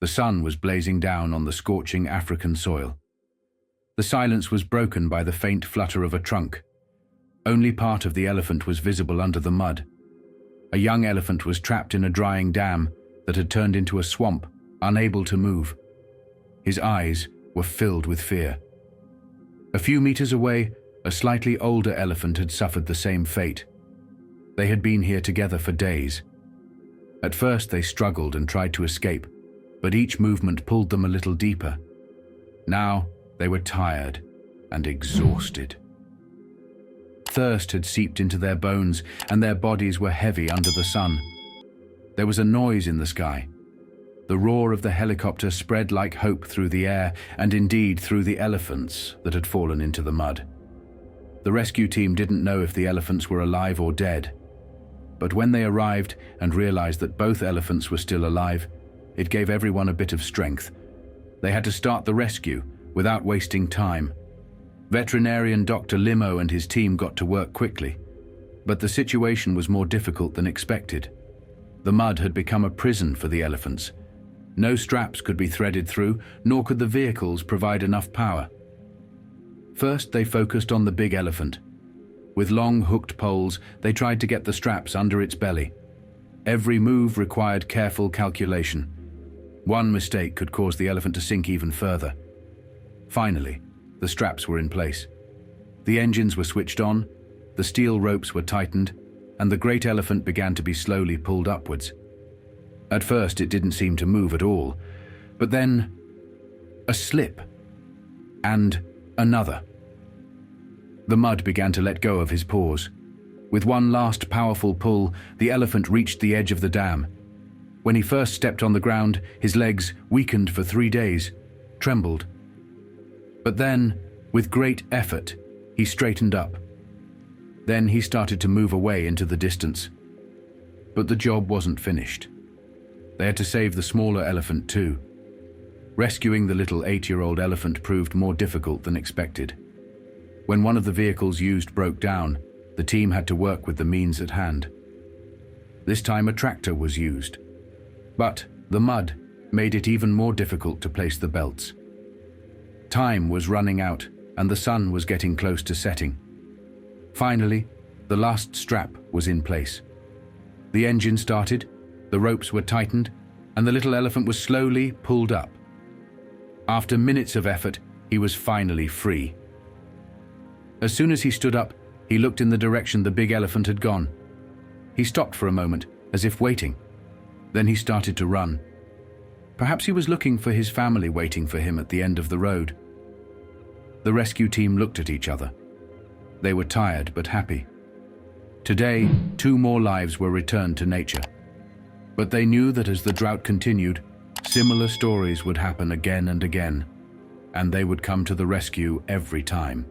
The sun was blazing down on the scorching African soil. The silence was broken by the faint flutter of a trunk. Only part of the elephant was visible under the mud. A young elephant was trapped in a drying dam that had turned into a swamp, unable to move. His eyes were filled with fear. A few meters away, a slightly older elephant had suffered the same fate. They had been here together for days. At first they struggled and tried to escape, but each movement pulled them a little deeper. Now they were tired and exhausted. Thirst had seeped into their bones, and their bodies were heavy under the sun. There was a noise in the sky. The roar of the helicopter spread like hope through the air, and indeed through the elephants that had fallen into the mud. The rescue team didn't know if the elephants were alive or dead. But when they arrived and realized that both elephants were still alive, it gave everyone a bit of strength. They had to start the rescue without wasting time. Veterinarian Dr. Limo and his team got to work quickly, but the situation was more difficult than expected. The mud had become a prison for the elephants. No straps could be threaded through, nor could the vehicles provide enough power. First, they focused on the big elephant. With long hooked poles, they tried to get the straps under its belly. Every move required careful calculation. One mistake could cause the elephant to sink even further. Finally, the straps were in place. The engines were switched on, the steel ropes were tightened, and the great elephant began to be slowly pulled upwards. At first, it didn't seem to move at all, but then a slip, and another. The mud began to let go of his paws. With one last powerful pull, the elephant reached the edge of the dam. When he first stepped on the ground, his legs, weakened for 3 days, trembled. But then, with great effort, he straightened up. Then he started to move away into the distance. But the job wasn't finished. They had to save the smaller elephant too. Rescuing the little 8-year-old elephant proved more difficult than expected. When one of the vehicles used broke down, the team had to work with the means at hand. This time a tractor was used. But the mud made it even more difficult to place the belts. Time was running out, and the sun was getting close to setting. Finally, the last strap was in place. The engine started, the ropes were tightened, and the little elephant was slowly pulled up. After minutes of effort, he was finally free. As soon as he stood up, he looked in the direction the big elephant had gone. He stopped for a moment, as if waiting. Then he started to run. Perhaps he was looking for his family waiting for him at the end of the road. The rescue team looked at each other. They were tired but happy. Today, 2 more lives were returned to nature. But they knew that as the drought continued, similar stories would happen again and again, and they would come to the rescue every time.